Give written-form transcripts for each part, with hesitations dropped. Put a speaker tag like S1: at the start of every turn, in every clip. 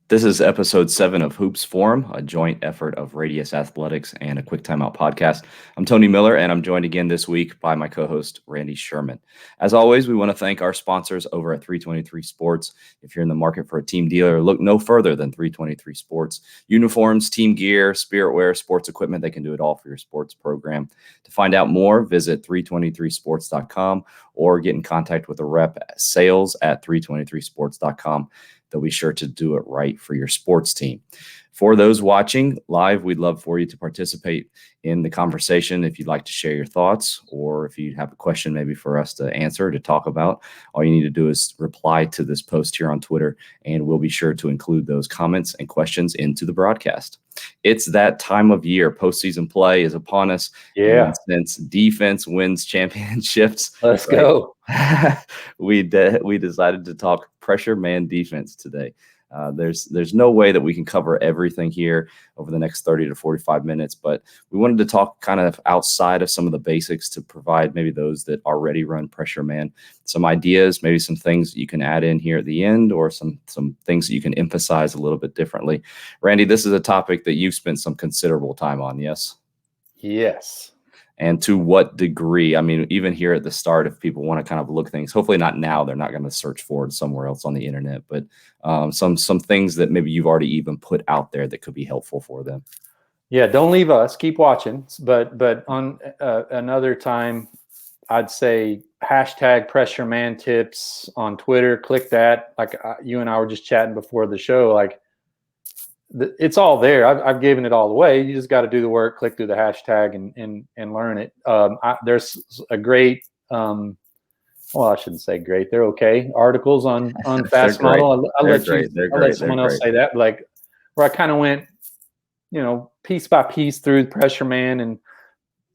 S1: This is episode 7 of Hoops Forum, a joint effort of Radius Athletics and a Quick Timeout podcast. I'm Tony Miller, and I'm joined again this week by my co-host, Randy Sherman. As always, we want to thank our sponsors over at 323 Sports. If you're in the market for a team dealer, look no further than 323 Sports. Uniforms, team gear, spirit wear, sports equipment, they can do it all for your sports program. To find out more, visit 323sports.com or get in contact with a rep at sales@323sports.com. They'll be sure to do it right for your sports team. For those watching live, we'd love for you to participate in the conversation. If you'd like to share your thoughts, or if you have a question maybe for us to answer, to talk about, all you need to do is reply to this post here on Twitter, and we'll be sure to include those comments and questions into the broadcast. It's that time of year. Postseason play is upon us.
S2: Yeah.
S1: And since defense wins championships,
S2: Let's go.
S1: we decided to talk pressure man defense today. There's no way that we can cover everything here over the next 30 to 45 minutes, but we wanted to talk kind of outside of some of the basics to provide maybe those that already run pressure man some ideas, maybe some things that you can add in here at the end, or some things that you can emphasize a little bit differently. Randy, this is a topic that you've spent some considerable time on, yes?
S2: Yes.
S1: And to what degree? I mean, even here at the start, if people want to kind of look things, hopefully not now, they're not going to search for it somewhere else on the internet, but some things that maybe you've already even put out there that could be helpful for them.
S2: Yeah, don't leave us. Keep watching. But on another time, I'd say hashtag pressure man tips on Twitter. Click that. Like you and I were just chatting before the show. Like it's all there. I've given it all away. You just got to do the work, click through the hashtag and learn it. There's a great, well, I shouldn't say great. They're okay. Articles on Fast Model. I'll let someone else say that. Like where I kind of went, piece by piece through the pressure man, and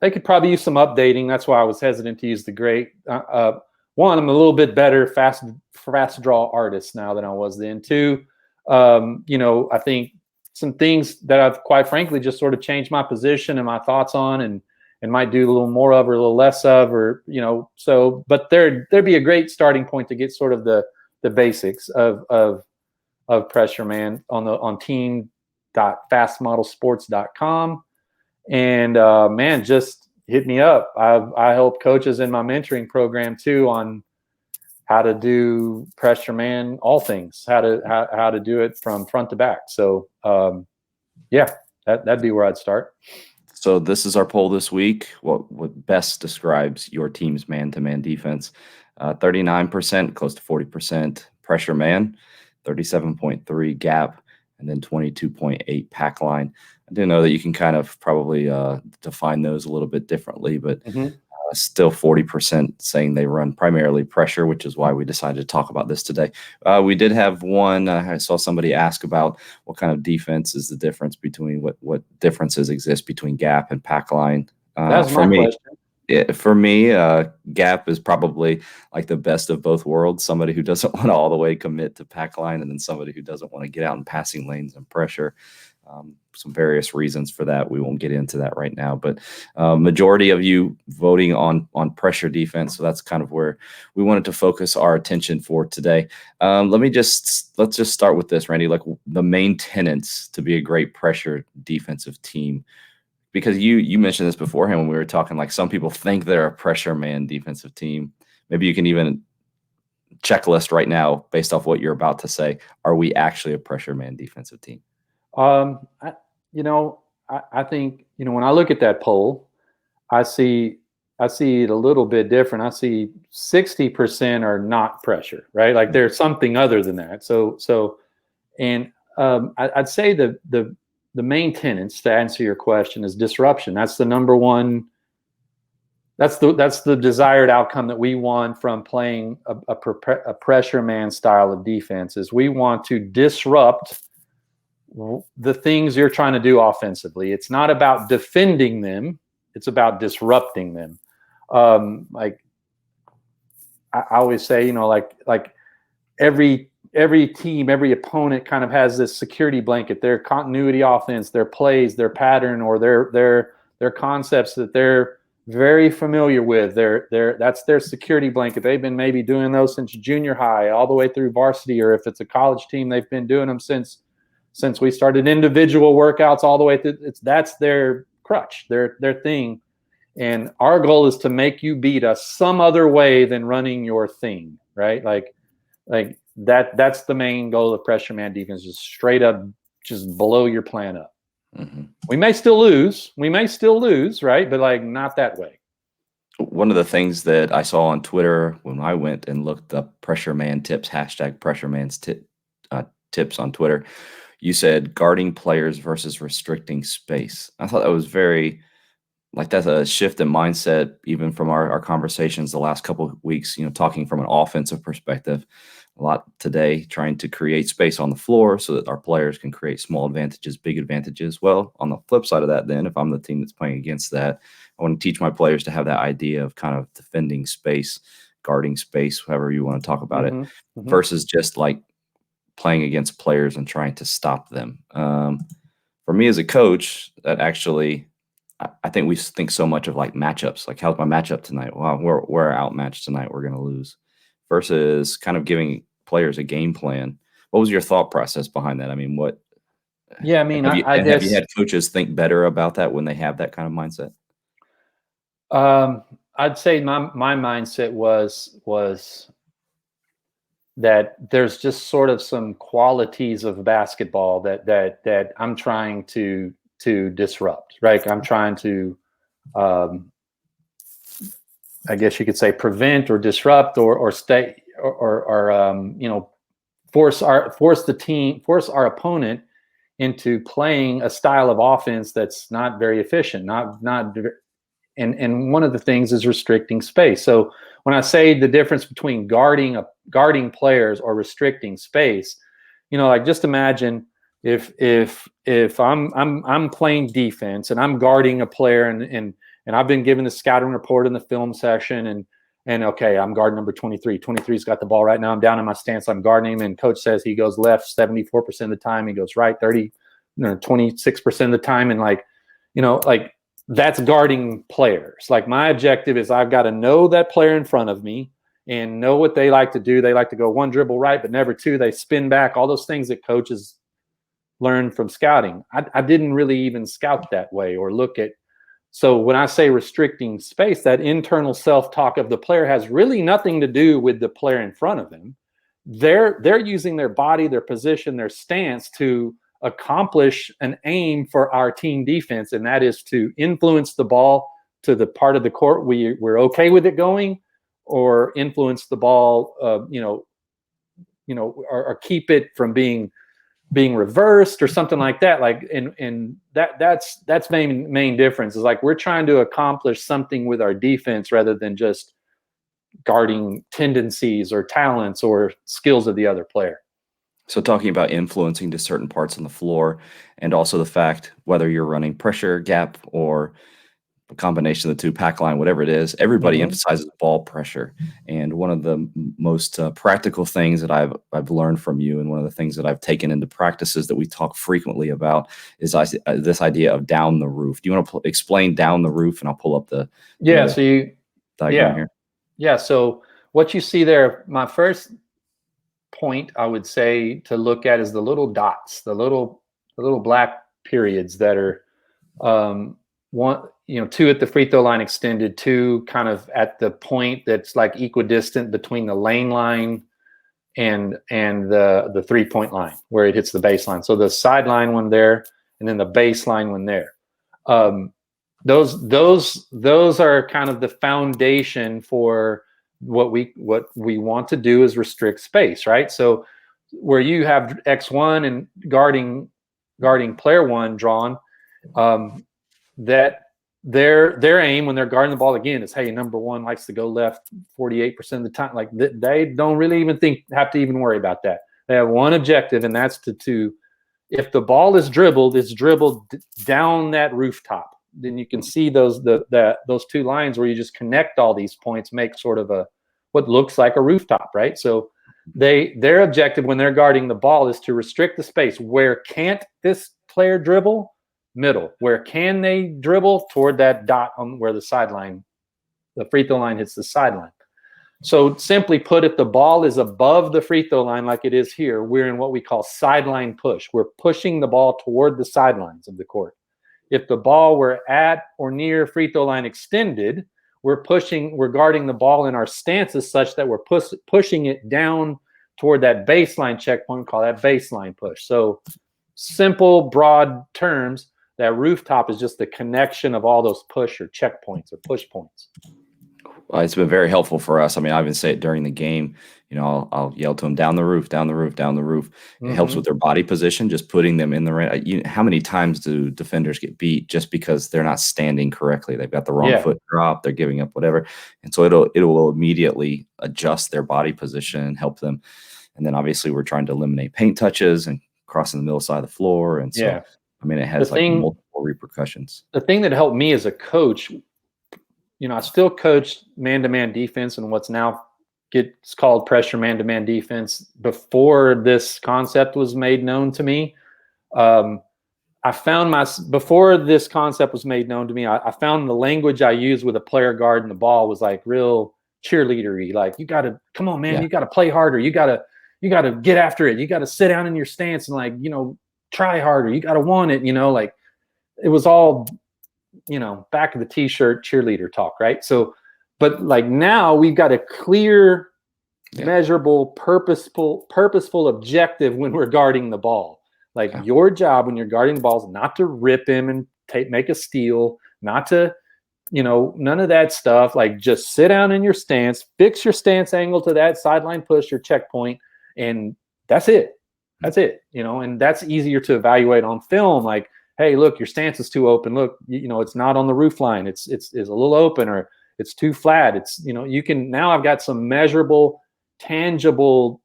S2: they could probably use some updating. That's why I was hesitant to use the great. One, I'm a little bit better fast draw artist now than I was then. Two, I think some things that I've quite frankly just sort of changed my position and my thoughts on, and might do a little more of or a little less of, or but there'd be a great starting point to get sort of the basics of pressure man on team.fastmodelsports.com. And man, just hit me up. I help coaches in my mentoring program too on how to do pressure man, all things, how to do it from front to back. So that'd be where I'd start.
S1: So this is our poll this week. What best describes your team's man-to-man defense? 39%, close to 40% pressure man, 37.3 gap, and then 22.8 pack line. I do know that you can kind of probably define those a little bit differently, but still 40% saying they run primarily pressure, which is why we decided to talk about this today. We did have one. I saw somebody ask about what kind of defense is the difference between what differences exist between gap and pack line.
S2: That's my question.
S1: For me, gap is probably like the best of both worlds. Somebody who doesn't want to all the way commit to pack line, and then somebody who doesn't want to get out in passing lanes and pressure. Some various reasons for that. We won't get into that right now, but majority of you voting on pressure defense. So that's kind of where we wanted to focus our attention for today. Let's just start with this, Randy, like the main tenets to be a great pressure defensive team. Because you mentioned this beforehand when we were talking, like some people think they're a pressure man defensive team. Maybe you can even checklist right now based off what you're about to say. Are we actually a pressure man defensive team?
S2: I think, when I look at that poll, I see it a little bit different. I see 60% are not pressure, right? Like there's something other than that. I'd say the main tenets, to answer your question, is disruption. That's the number one. That's the desired outcome that we want from playing a pressure man style of defense. Is we want to disrupt the things you're trying to do offensively. It's not about defending them. It's about disrupting them. Like I always say, like every team, every opponent kind of has this security blanket, their continuity offense, their plays, their pattern, or their concepts that they're very familiar with. That's their security blanket. They've been maybe doing those since junior high all the way through varsity, or if it's a college team, they've been doing them since since we started individual workouts all the way through. That's their crutch, their thing. And our goal is to make you beat us some other way than running your thing, right? Like that's the main goal of pressure man defense, just straight up just blow your plan up.
S1: Mm-hmm.
S2: We may still lose, right? But like not that way.
S1: One of the things that I saw on Twitter when I went and looked up pressure man tips, hashtag pressure man's tips on Twitter, you said guarding players versus restricting space. I thought that was very, like, that's a shift in mindset, even from our conversations the last couple of weeks, talking from an offensive perspective a lot today, trying to create space on the floor so that our players can create small advantages, big advantages. Well, on the flip side of that, then, if I'm the team that's playing against that, I want to teach my players to have that idea of kind of defending space, guarding space, however you want to talk about it, versus just like playing against players and trying to stop them. For me as a coach, that actually, I think we think so much of like matchups, like how's my matchup tonight? Wow, we're outmatched tonight. We're going to lose. Versus kind of giving players a game plan. What was your thought process behind that? I mean, what?
S2: Yeah, I mean,
S1: I guess, have you had coaches think better about that when they have that kind of mindset?
S2: I'd say my mindset was that there's just sort of some qualities of basketball that I'm trying to disrupt, right? I'm trying to, I guess you could say, prevent or disrupt or stay or force our opponent into playing a style of offense that's not very efficient, and one of the things is restricting space. So when I say the difference between guarding players or restricting space, like just imagine if I'm playing defense and I'm guarding a player and I've been given the scouting report in the film session and okay, I'm guarding number 23. 23's got the ball right now. I'm down in my stance. I'm guarding him, and coach says he goes left 74% of the time. He goes right 26% of the time, and like that's guarding players. Like my objective is I've got to know that player in front of me and know what they like to do. They like to go one dribble right, but never two. They spin back. All those things that coaches learn from scouting. I didn't really even scout that way or look at. So when I say restricting space, that internal self-talk of the player has really nothing to do with the player in front of them. They're using their body, their position, their stance to accomplish an aim for our team defense, and that is to influence the ball to the part of the court we're okay with it going, or influence the ball, or keep it from being reversed or something like that. Like, and that's main difference is like we're trying to accomplish something with our defense rather than just guarding tendencies or talents or skills of the other player.
S1: So talking about influencing to certain parts on the floor, and also the fact whether you're running pressure, gap, or a combination of the two, pack line, whatever it is, everybody emphasizes ball pressure. And one of the most practical things that I've learned from you, and one of the things that I've taken into practices that we talk frequently about, is this idea of down the roof. Do you want to explain down the roof? And I'll pull up the diagram here.
S2: Yeah. So what you see there, my first point I would say to look at is the little dots, the little black periods that are two at the free throw line extended, two kind of at the point that's like equidistant between the lane line and the 3-point line where it hits the baseline. So the sideline one there, and then the baseline one there. Those are kind of the foundation for what we want to do is restrict space, right? So where you have X1 and guarding player one drawn, that their aim when they're guarding the ball again is, hey, number one likes to go left 48% of the time. Like they don't really even have to even worry about that. They have one objective, and that's to if the ball is dribbled, it's dribbled down that rooftop. Then you can see those two lines where you just connect all these points, make sort of what looks like a rooftop, right? So their objective when they're guarding the ball is to restrict the space. Where can't this player dribble? Middle. Where can they dribble? Toward that dot on where the free throw line hits the sideline. So simply put, if the ball is above the free throw line like it is here, we're in what we call sideline push. We're pushing the ball toward the sidelines of the court. If the ball were at or near free throw line extended, we're guarding the ball in our stances such that we're pushing it down toward that baseline checkpoint, call that baseline push. So simple, broad terms, that rooftop is just the connection of all those push or checkpoints or push points.
S1: Well, it's been very helpful for us. I mean, I even say it during the game. You know, I'll yell to them, down the roof, down the roof, down the roof. It helps with their body position, just putting them in the right. How many times do defenders get beat just because they're not standing correctly? They've got the wrong foot drop, they're giving up whatever. And so it will immediately adjust their body position and help them. And then obviously we're trying to eliminate paint touches and crossing the middle side of the floor. And so, I mean, it has multiple repercussions.
S2: The thing that helped me as a coach, you know, I still coached man-to-man defense and what's now gets called pressure man-to-man defense. Before this concept was made known to me, I found before this concept was made known to me, I found the language I used with a player guarding the ball was like real cheerleadery. Like, you got to, come on, man, you got to play harder. You got to get after it. You got to sit down in your stance and, like, you know, try harder. You got to want it, you know, like it was all, you know, back of the t-shirt cheerleader talk, right? So, but like now we've got a clear, measurable, purposeful objective when we're guarding the ball. Like your job when you're guarding the ball is not to rip him and make a steal, not to, you know, none of that stuff. Like, just sit down in your stance, fix your stance angle to that sideline push or checkpoint, and that's it. That's it, you know, and that's easier to evaluate on film. Like, hey, look, your stance is too open. Look, you know, it's not on the roof line. It's a little open, or it's too flat. It's, you know, you can, now I've got some measurable, tangible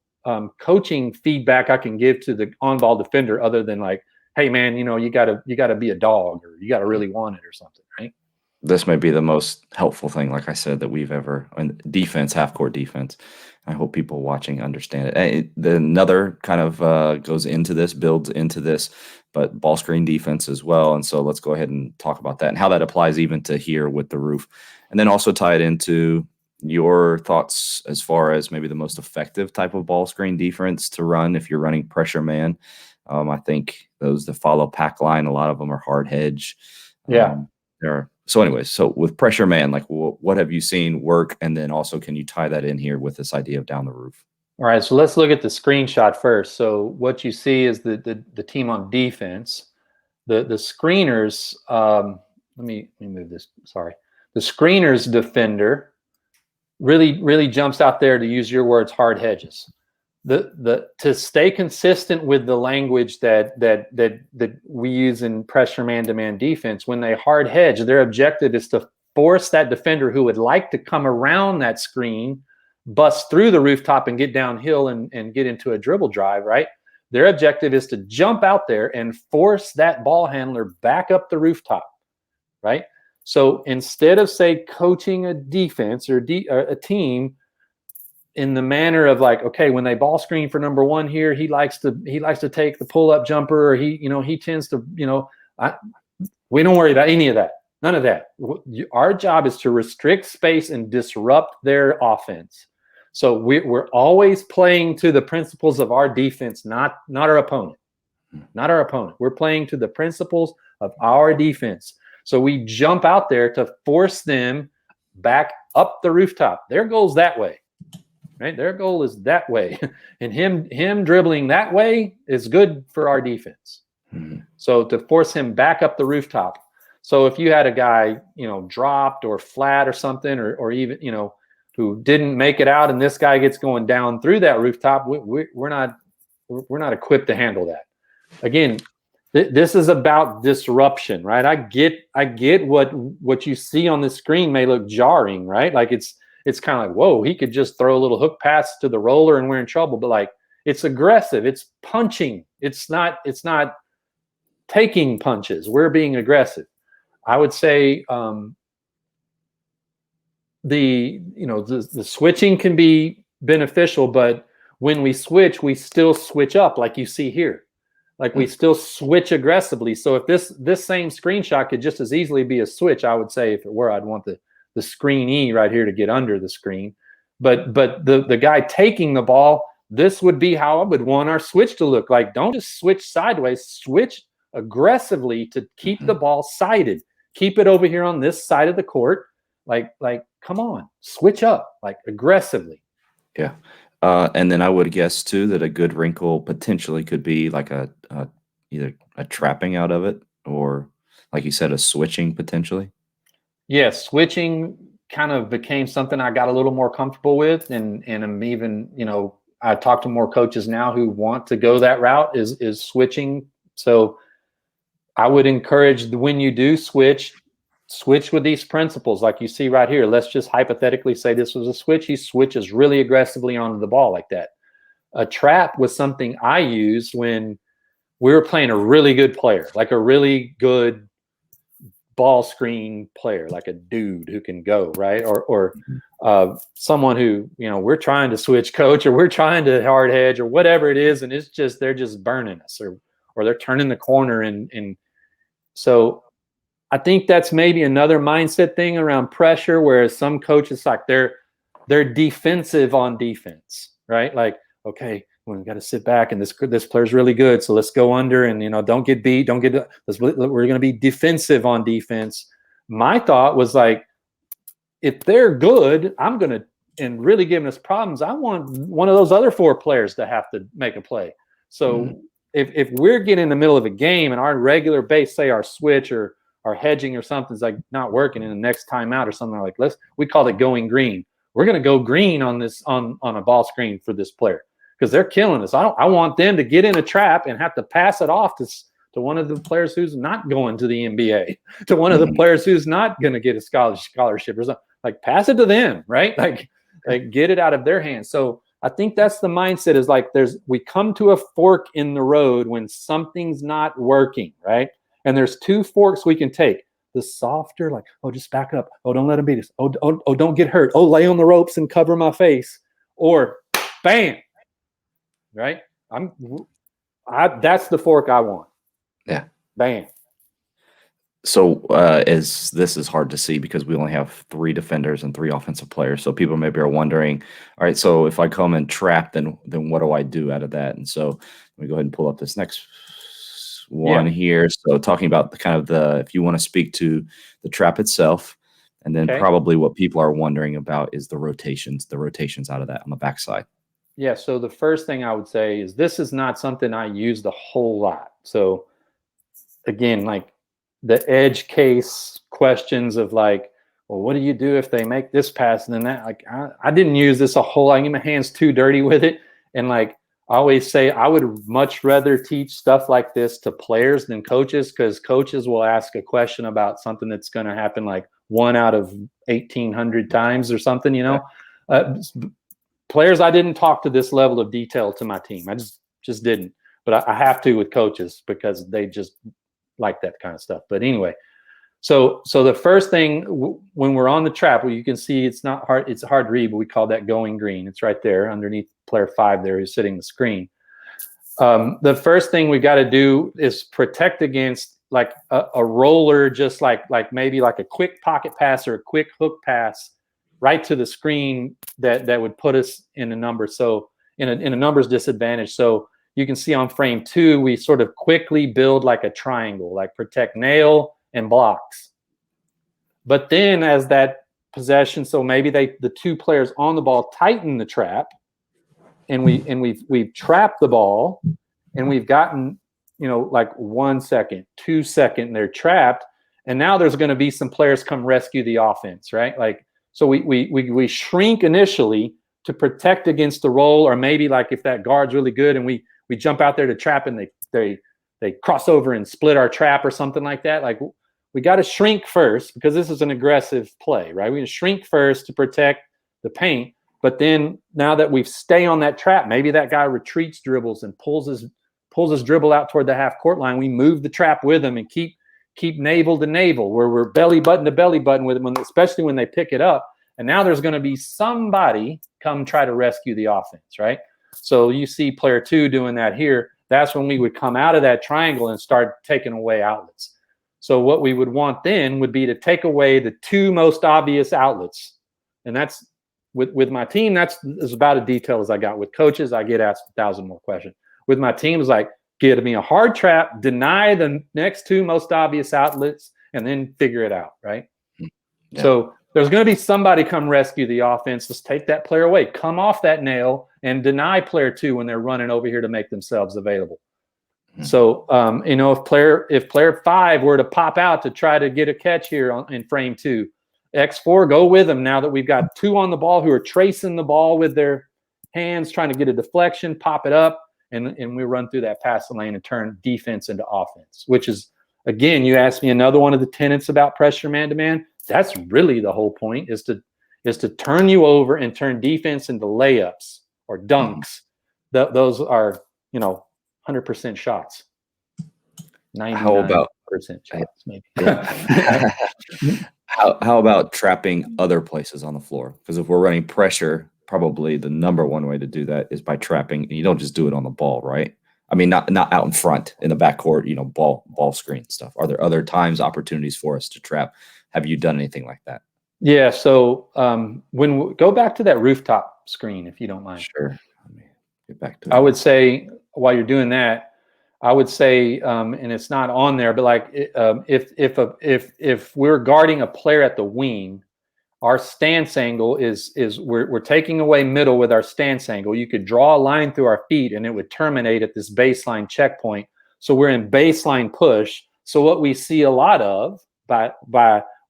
S2: coaching feedback I can give to the on-ball defender, other than like, hey man, you know, you gotta be a dog, or you gotta really want it or something, right?
S1: This may be the most helpful thing, like I said, that we've ever in defense, half-court defense. I hope people watching understand it. Another kind of goes into this, builds into this, but ball screen defense as well. And so let's go ahead and talk about that and how that applies even to here with the roof. And then also tie it into your thoughts as far as maybe the most effective type of ball screen defense to run if you're running pressure man. I think those that follow pack line, a lot of them are hard hedge. So anyways, so with pressure man, like what have you seen work? And then also, can you tie that in here with this idea of down the roof?
S2: All right, so let's look at the screenshot first. So what you see is the team on defense. The screeners, let me move this, sorry. The screeners defender really jumps out there, to use your words, hard hedges. To stay consistent with the language that we use in pressure man-to-man defense, when they hard hedge, their objective is to force that defender who would like to come around that screen, bust through the rooftop and get downhill and get into a dribble drive, right? Their objective is to jump out there and force that ball handler back up the rooftop, right? So instead of, say, coaching a defense or a team in the manner of like, okay, when they ball screen for number one here, he likes to take the pull-up jumper, or he tends to, you know, we don't worry about any of that. None of that. Our job is to restrict space and disrupt their offense. So we're always playing to the principles of our defense, not our opponent. Not our opponent. We're playing to the principles of our defense. So we jump out there to force them back up the rooftop. Their goal's that way. Right? Their goal is that way. And him dribbling that way is good for our defense. So to force him back up the rooftop. So if you had a guy, you know, dropped or flat or something, or even, you know, who didn't make it out, and this guy gets going down through that rooftop, we're not equipped to handle that. Again, this is about disruption, right? I get what you see on the screen may look jarring, right? Like it's kind of like, whoa, he could just throw a little hook pass to the roller and we're in trouble. But like, it's aggressive. It's punching. It's not taking punches. We're being aggressive. I would say the switching can be beneficial, but when we switch, we still switch up, like you see here. Like we still switch aggressively. So if this same screenshot could just as easily be a switch, I would say if it were, I'd want the screenee right here to get under the screen. But the guy taking the ball, this would be how I would want our switch to look like. Don't just switch sideways, switch aggressively to keep the ball sighted. Keep it over here on this side of the court. Like, come on, switch up, like aggressively.
S1: Yeah. And then I would guess too that a good wrinkle potentially could be like either a trapping out of it or, like you said, a switching potentially.
S2: Yeah, switching kind of became something I got a little more comfortable with, and I'm even, I talk to more coaches now who want to go that route is switching. So I would encourage when you do switch with these principles like you see right here. Let's just hypothetically say this was a switch. He switches really aggressively onto the ball like that. A trap was something I used when we were playing a really good player, like a really good ball screen player, like a dude who can go, right? Or someone who, we're trying to switch coach, or we're trying to hard hedge, or whatever it is, and it's just they're just burning us, or they're turning the corner, and so I think that's maybe another mindset thing around pressure, whereas some coaches, like they're defensive on defense, right? Like, okay, we got to sit back, and this player's really good, so let's go under, and don't get beat, we're going to be defensive on defense. My thought was like, if they're good, I'm going to, and really giving us problems, I want one of those other 4 players to have to make a play. So if we're getting in the middle of a game and our regular base, say our switch or our hedging or something's like not working in the next timeout or something, like we call it going green. We're going to go green on this on a ball screen for this player because they're killing us. I want them to get in a trap and have to pass it off to one of the players who's not going to the NBA, to one of the players who's not going to get a scholarship or something. Like, pass it to them, right? Like get it out of their hands. So I think that's the mindset, is like we come to a fork in the road when something's not working, right? And there's 2 forks we can take. The softer, like, oh, just back up. Oh, don't let him beat us. Oh, don't get hurt. Oh, lay on the ropes and cover my face. Or bam, right? That's the fork I want.
S1: Yeah.
S2: Bam.
S1: So as this is hard to see because we only have 3 defenders and 3 offensive players. So people maybe are wondering, all right, so if I come and trap, then what do I do out of that? And so let me go ahead and pull up this next one here. So talking about if you want to speak to the trap itself, and then probably what people are wondering about is the rotations out of that on the backside.
S2: Yeah. So the first thing I would say is this is not something I used a whole lot. So again, like the edge case questions of like, well, what do you do if they make this pass and then that? Like, I didn't use this a whole lot. I get my hands too dirty with it. And like I always say, I would much rather teach stuff like this to players than coaches, because coaches will ask a question about something that's going to happen like 1 out of 1,800 times or something, players, I didn't talk to this level of detail to my team. I just didn't. But I have to with coaches because they just like that kind of stuff. But anyway, so the first thing when we're on the trap, well, you can see it's not hard. It's hard to read, but we call that going green. It's right there underneath player 5 there who's sitting the screen. The first thing we got to do is protect against like a roller, just like maybe like a quick pocket pass or a quick hook pass right to the screen that would put us in a number. So in a numbers disadvantage. So you can see on frame 2, we sort of quickly build like a triangle, like protect nail and blocks. But then as that possession, so maybe the 2 players on the ball tighten the trap, and we've trapped the ball, and we've gotten, like 1 second, 2 second, they're trapped, and now there's going to be some players come rescue the offense, right? Like, so we shrink initially to protect against the roll, or maybe like if that guard's really good and we jump out there to trap and they cross over and split our trap or something like that. Like, we got to shrink first because this is an aggressive play, right? We shrink first to protect the paint. But then now that we stay on that trap, maybe that guy retreats, dribbles, and pulls his dribble out toward the half court line. We move the trap with him and keep navel to navel, where we're belly button to belly button with them, especially when they pick it up. And now there's going to be somebody come try to rescue the offense, right? So you see player 2 doing that here. That's when we would come out of that triangle and start taking away outlets. So what we would want then would be to take away the 2 most obvious outlets. And that's With my team, that's as about as detailed as I got. With coaches, I get asked 1,000 more questions. With my team, it's like, give me a hard trap, deny the next two most obvious outlets, and then figure it out, right? Yeah. So there's going to be somebody come rescue the offense. Let's take that player away. Come off that nail and deny player 2 when they're running over here to make themselves available. So, if player 5 were to pop out to try to get a catch here in frame 2, X4, go with them now that we've got 2 on the ball who are tracing the ball with their hands, trying to get a deflection, pop it up, and we run through that passing lane and turn defense into offense, which is, again, you asked me another one of the tenets about pressure man-to-man. That's really the whole point, is to turn you over and turn defense into layups or dunks. Those are, 100% shots. 99% shots, maybe.
S1: Yeah. How about trapping other places on the floor? Because if we're running pressure, probably the number one way to do that is by trapping. And you don't just do it on the ball, right? I mean, not out in front in the backcourt, ball screen stuff. Are there other times, opportunities for us to trap? Have you done anything like that?
S2: Yeah. So when we go back to that rooftop screen, if you don't mind.
S1: Sure. Let me get back to it.
S2: I would say, while you're doing that, I would say, and it's not on there, but like if we're guarding a player at the wing, our stance angle is we're taking away middle with our stance angle. You could draw a line through our feet and it would terminate at this baseline checkpoint. So we're in baseline push. So what we see a lot of by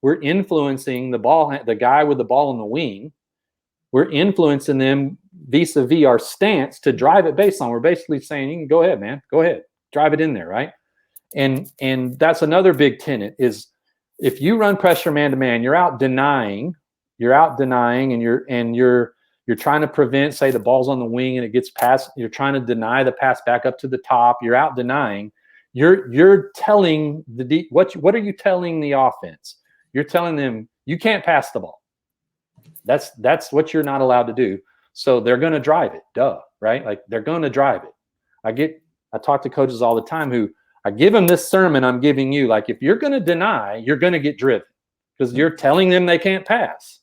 S2: we're influencing the guy with the ball on the wing. We're influencing them vis-a-vis our stance to drive it baseline. We're basically saying, you can go ahead, man. Go ahead. Drive it in there, right? And that's another big tenet is if you run pressure man-to-man, you're out denying, and you're trying to prevent, say, the ball's on the wing and it gets passed. You're trying to deny the pass back up to the top. You're out denying. You're telling what are you telling the offense? You're telling them you can't pass the ball. That's what you're not allowed to do. So they're going to drive it, right? Like they're going to drive it. I talk to coaches all the time who I give them this sermon I'm giving you. Like if you're going to deny, you're going to get driven because you're telling them they can't pass,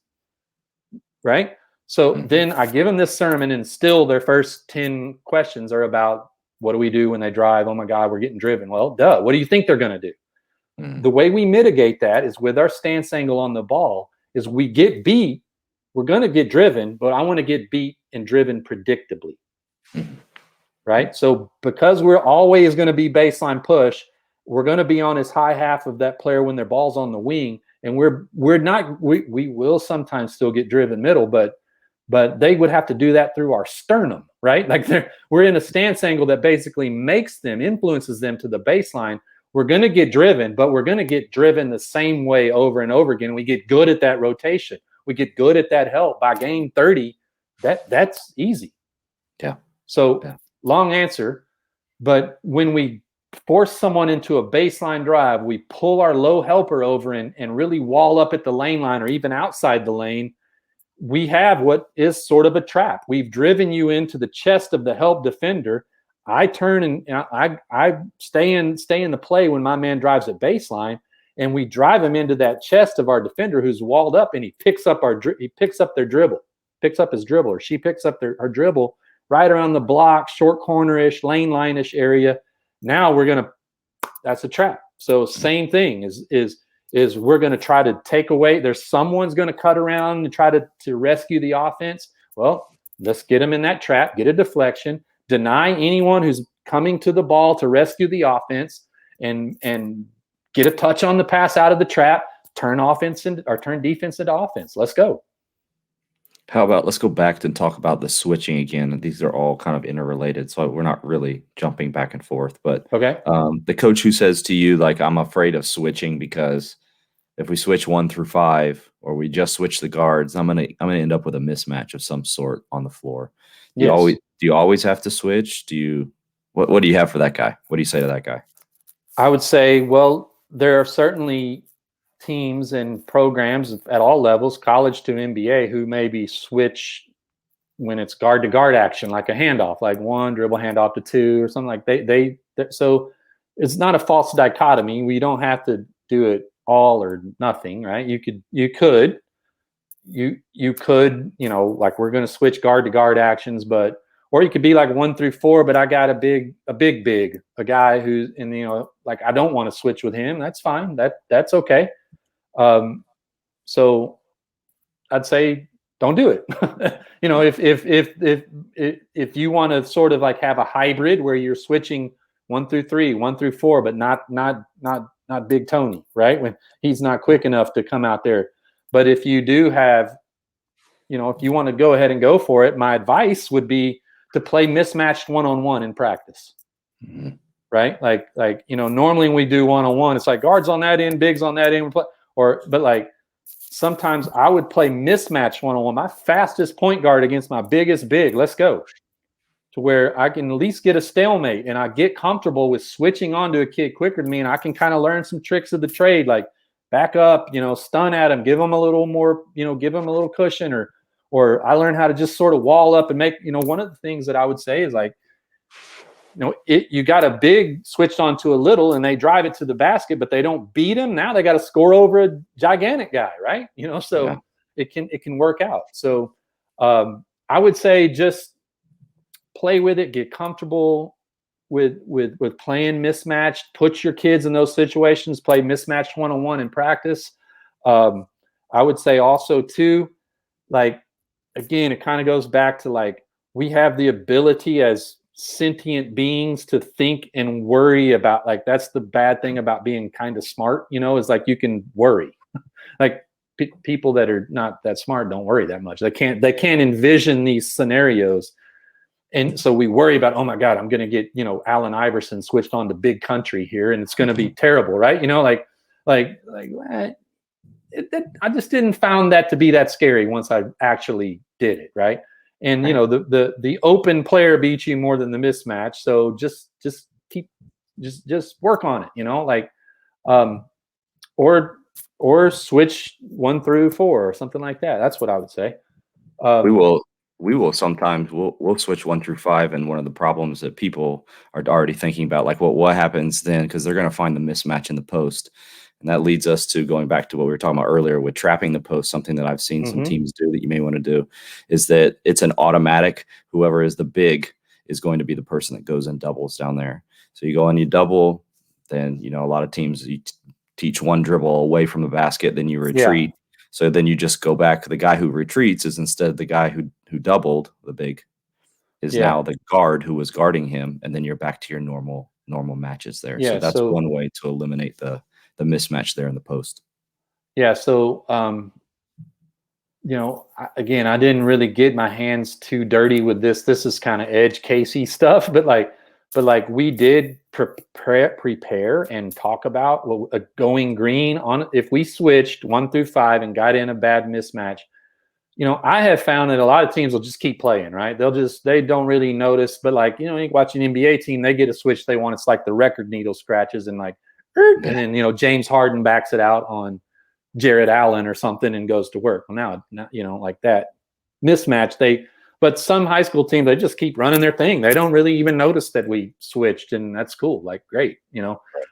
S2: right? So then I give them this sermon and still their first 10 questions are about what do we do when they drive? Oh my God, we're getting driven. Well, what do you think they're going to do? The way we mitigate that is with our stance angle on the ball is we get beat. We're going to get driven, but I want to get beat and driven predictably. Right? So because we're always going to be baseline push, we're going to be on his high half of that player when their ball's on the wing. And we will sometimes still get driven middle, but they would have to do that through our sternum, right? Like we're in a stance angle that basically influences them to the baseline. We're going to get driven, but we're going to get driven the same way over and over again. We get good at that rotation. We get good at that help. By game 30, that's easy.
S1: Yeah.
S2: So long answer, but when we force someone into a baseline drive, we pull our low helper over and really wall up at the lane line or even outside the lane. We have what is sort of a trap. We've driven you into the chest of the help defender. I turn and I stay in the play when my man drives at baseline, and we drive him into that chest of our defender who's walled up, and he picks up their dribble, picks up his dribble, or she picks up her dribble right around the block, short corner-ish, lane line-ish area. Now that's a trap. So same thing is we're going to try to take away. Someone's going to cut around and try to rescue the offense. Well, let's get them in that trap, get a deflection, deny anyone who's coming to the ball to rescue the offense, and get a touch on the pass out of the trap, turn defense into offense. Let's go.
S1: How about let's go back and talk about the switching again. These are all kind of interrelated, so we're not really jumping back and forth. But
S2: okay,
S1: the coach who says to you, like, I'm afraid of switching because if we switch 1 through 5 or we just switch the guards, I'm gonna end up with a mismatch of some sort on the floor. Do you always have to switch? What do you have for that guy? What do you say to that guy?
S2: I would say, well, there are certainly teams and programs at all levels, college to NBA, who maybe switch when it's guard to guard action, like a handoff, like 1 dribble handoff to 2 or something like so it's not a false dichotomy. We don't have to do it all or nothing, right? You could, you could, like we're going to switch guard to guard actions, or you could be like 1 through 4, but I got a big guy who's like I don't want to switch with him. That's fine. That's okay. So I'd say don't do it. If you want to sort of like have a hybrid where you're switching 1 through 3, 1 through 4, but not Big Tony, right? When he's not quick enough to come out there. But if you do have, if you want to go ahead and go for it, my advice would be to play mismatched one-on-one in practice.
S1: Mm-hmm.
S2: Right? Like, normally when we do one-on-one, it's like guards on that end, bigs on that end, but like sometimes I would play mismatched one-on-one. My fastest point guard against my biggest big. Let's go. To where I can at least get a stalemate and I get comfortable with switching onto a kid quicker than me, and I can kind of learn some tricks of the trade, like back up, stun at him, give him a little more, give him a little cushion, or I learned how to just sort of wall up and make, one of the things that I would say is like, you got a big switched onto a little and they drive it to the basket, but they don't beat him. Now they got to score over a gigantic guy, right? So yeah. It can work out. So I would say just play with it, get comfortable with playing mismatched, put your kids in those situations, play mismatched one-on-one in practice. I would say also too, like, again, it kind of goes back to like, we have the ability as sentient beings to think and worry about, like, that's the bad thing about being kind of smart, is like you can worry. Like people that are not that smart don't worry that much. They can't envision these scenarios. And so we worry about, oh my God, I'm going to get, Allen Iverson switched on to big country here and it's going to be terrible. Right. I just didn't found that to be that scary once I actually did it. Right. And, the open player beats you more than the mismatch. So just work on it, or switch 1 through 4 or something like that. That's what I would say.
S1: We will sometimes we'll switch 1 through 5, and one of the problems that people are already thinking about, like, what happens then, because they're going to find the mismatch in the post, and that leads us to going back to what we were talking about earlier with trapping the post. Something that I've seen some teams do that you may want to do is that it's an automatic. Whoever is the big is going to be the person that goes and doubles down there. So you go and you double, then a lot of teams you teach one dribble away from the basket, then you retreat. Yeah. So then you just go back. The guy who retreats is instead the guy who doubled, the big, is now the guard who was guarding him, and then you're back to your normal matches there. Yeah, so that's one way to eliminate the mismatch there in the post.
S2: Yeah. So, again, I didn't really get my hands too dirty with this. This is kind of edge casey stuff, but we did prepare and talk about going green on if we switched 1 through 5 and got in a bad mismatch. I have found that a lot of teams will just keep playing, right? They don't really notice, but you watch an NBA team, they get a switch they want. It's like the record needle scratches and and then, James Harden backs it out on Jared Allen or something and goes to work. Well, now, like that mismatch, but some high school teams, they just keep running their thing. They don't really even notice that we switched, and that's cool. Like, great,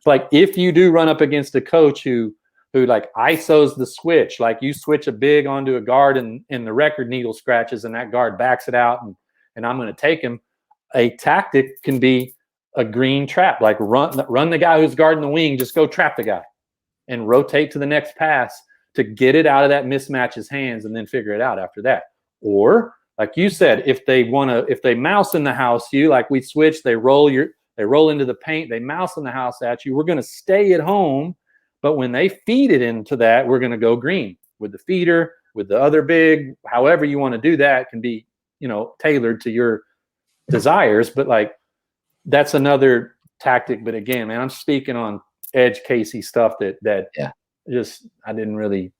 S2: Like if you do run up against a coach who like ISOs the switch, like you switch a big onto a guard and the record needle scratches and that guard backs it out and I'm going to take him. A tactic can be a green trap, like run the guy who's guarding the wing, just go trap the guy and rotate to the next pass to get it out of that mismatch's hands and then figure it out after that. Or like you said, if they mouse in the house, like we switch, they roll into the paint, they mouse in the house at you. We're going to stay at home. But when they feed it into that, we're going to go green with the feeder, with the other big, however you want to do that can be, tailored to your desires. But that's another tactic. But again, man, I'm speaking on edge casey stuff that just I didn't really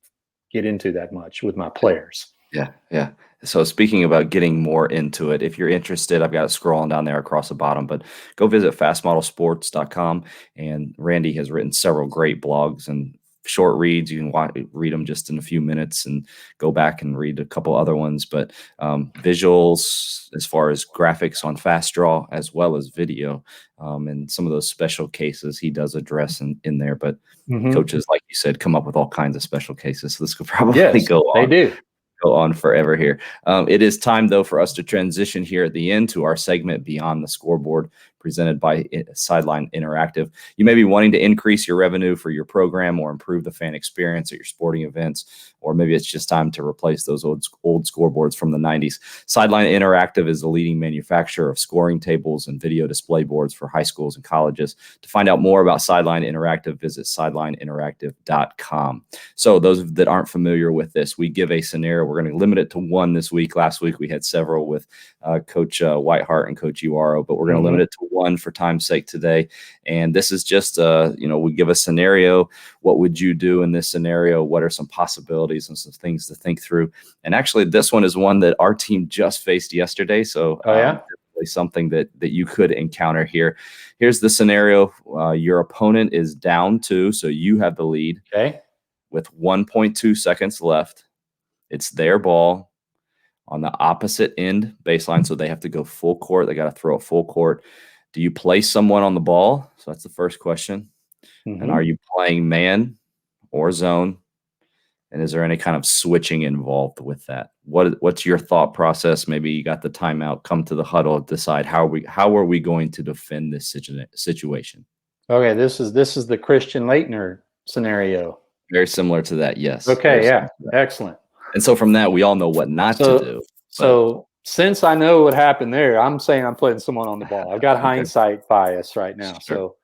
S2: get into that much with my players.
S1: Yeah. So speaking about getting more into it, if you're interested, I've got it scrolling down there across the bottom, but go visit fastmodelsports.com. And Randy has written several great blogs and short reads. You can read them just in a few minutes and go back and read a couple other ones. But visuals, as far as graphics on Fast Draw, as well as video, and some of those special cases he does address in there. But coaches, like you said, come up with all kinds of special cases. So this could probably go on.
S2: They do.
S1: go on forever here. It is time, though, for us to transition here at the end to our segment Beyond the Scoreboard, presented by Sideline Interactive. You may be wanting to increase your revenue for your program or improve the fan experience at your sporting events, or maybe it's just time to replace those old scoreboards from the 90s. Sideline Interactive is the leading manufacturer of scoring tables and video display boards for high schools and colleges. To find out more about Sideline Interactive, visit sidelineinteractive.com. So those that aren't familiar with this, we give a scenario. We're going to limit it to one this week. Last week we had several with Coach Whitehart and Coach Uaro, but we're going to limit it to one for time's sake today. And this is just, we give a scenario. What would you do in this scenario? What are some possibilities and some things to think through? And actually, this one is one that our team just faced yesterday. So definitely something that you could encounter here. Here's the scenario. Your opponent is down 2, so you have the lead.
S2: Okay.
S1: With 1.2 seconds left. It's their ball on the opposite end baseline, so they have to go full court. They got to throw a full court. Do you place someone on the ball? So that's the first question. And are you playing man or zone? And is there any kind of switching involved with that? What's your thought process? Maybe you got the timeout, come to the huddle, decide how are we going to defend this situation?
S2: Okay, this is the Christian Laettner scenario.
S1: Very similar to that, yes.
S2: Okay, yeah, excellent.
S1: And so from that, we all know what not to do.
S2: So since I know what happened there, I'm saying I'm putting someone on the ball. I've got hindsight bias right now.
S1: Sure.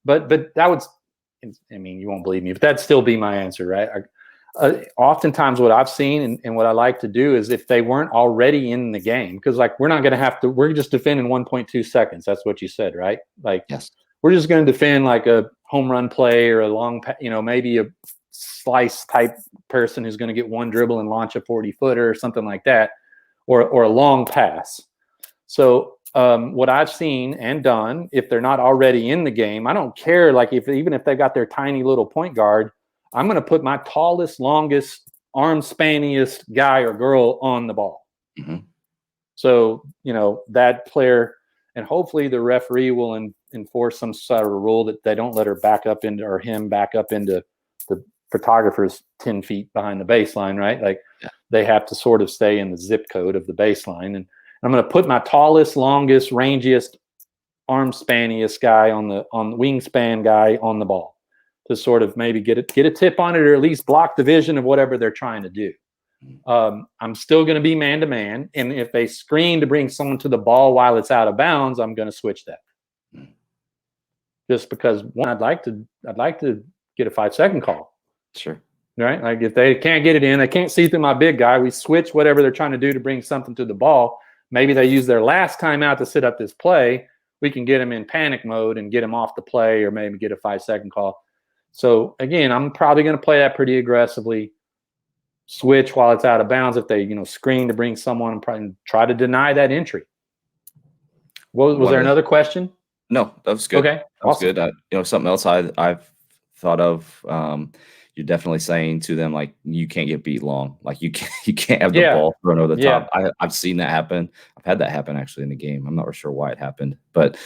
S2: But that would, I mean, you won't believe me, but that'd still be my answer, right? Oftentimes what I've seen and what I like to do is if they weren't already in the game, because like we're just defending 1.2 seconds. That's what you said, right? Like,
S1: yes,
S2: we're just going to defend like a home run play or a long, maybe a slice type person who's going to get one dribble and launch a 40-footer or something like that, or a long pass. So what I've seen and done, if they're not already in the game, I don't care. Like even if they got their tiny little point guard, I'm going to put my tallest, longest, arm spanniest guy or girl on the ball. So, that player, and hopefully the referee will enforce some sort of rule that they don't let her back up into, or him back up into the photographer's 10 feet behind the baseline, right? Like they have to sort of stay in the zip code of the baseline. And I'm going to put my tallest, longest, rangiest, arm spanniest guy on the wingspan guy on the ball to sort of maybe get a tip on it, or at least block the vision of whatever they're trying to do. I'm still going to be man to man, and if they screen to bring someone to the ball while it's out of bounds, I'm going to switch that. Just because I'd like to get a 5-second call.
S1: Sure.
S2: Right? Like if they can't get it in, they can't see through my big guy, we switch whatever they're trying to do to bring something to the ball. Maybe they use their last timeout to set up this play. We can get them in panic mode and get them off the play, or maybe get a 5-second call. So again, I'm probably going to play that pretty aggressively. Switch while it's out of bounds. If they, screen to bring someone, and probably try to deny that entry. Was there another question?
S1: No, that was good.
S2: Okay,
S1: that was good. Something else I've thought of. You're definitely saying to them, like, you can't get beat long. Like you can't have the ball thrown over the top. I've seen that happen. I've had that happen actually in the game. I'm not sure why it happened, but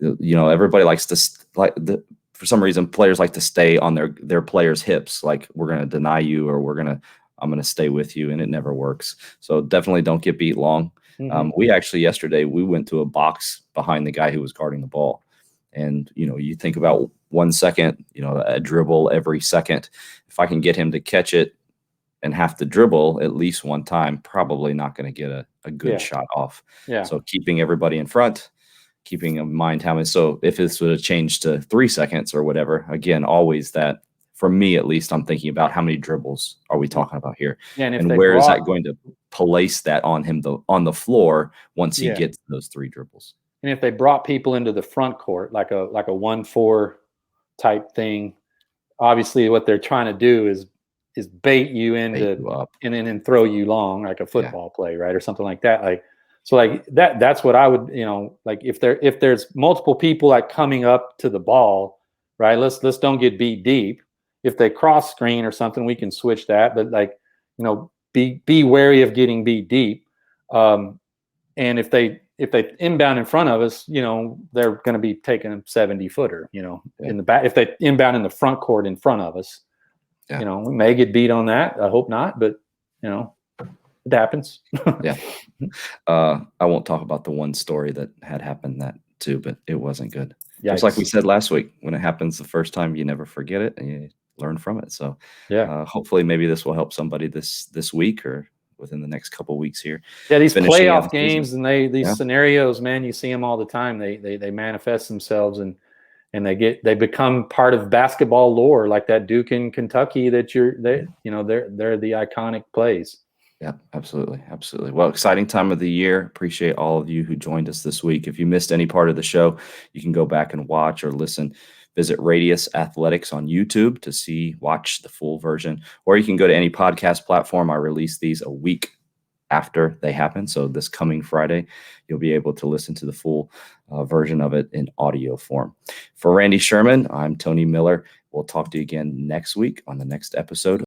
S1: everybody likes to for some reason, players like to stay on their players' hips. Like, we're going to deny you, or I'm going to stay with you, and it never works. So definitely don't get beat long. We actually yesterday, we went to a box behind the guy who was guarding the ball. And, you think about 1 second, a dribble every second. If I can get him to catch it and have to dribble at least one time, probably not going to get a good shot off. Yeah. So keeping everybody in front, keeping in mind how many. So if this would have changed to 3 seconds or whatever, again, always that, for me at least, I'm thinking about how many dribbles are we talking about here, and where is that going to place that on him on the floor once he gets those 3 dribbles.
S2: And if they brought people into the front court, like a 1-4 type thing, obviously what they're trying to do is bait you into and then throw you long, like a football play, right, or something like that. Like, so like that's what I would, like if there's multiple people like coming up to the ball, right? Let's don't get beat deep. If they cross screen or something, we can switch that. But like, be wary of getting beat deep. And if they inbound in front of us, they're going to be taking a 70-footer, in the back. If they inbound in the front court in front of us, we may get beat on that. I hope not, but It happens.
S1: Yeah. I won't talk about the one story that had happened that too, but it wasn't good. Just like we
S2: Yikes.
S1: said last week, when it happens the first time, you never forget it and you learn from it. So
S2: Yeah.
S1: hopefully maybe this will help somebody this week or within the next couple weeks here.
S2: Yeah, these
S1: finishing out
S2: playoff
S1: the season.
S2: games and these scenarios, man, you see them all the time. They manifest themselves and they become part of basketball lore, like that Duke in Kentucky they're the iconic plays.
S1: Yeah, absolutely. Absolutely. Well, exciting time of the year. Appreciate all of you who joined us this week. If you missed any part of the show, you can go back and watch or listen. Visit Radius Athletics on YouTube to watch the full version, or you can go to any podcast platform. I release these a week after they happen. So this coming Friday, you'll be able to listen to the full version of it in audio form. For Randy Sherman, I'm Tony Miller. We'll talk to you again next week on the next episode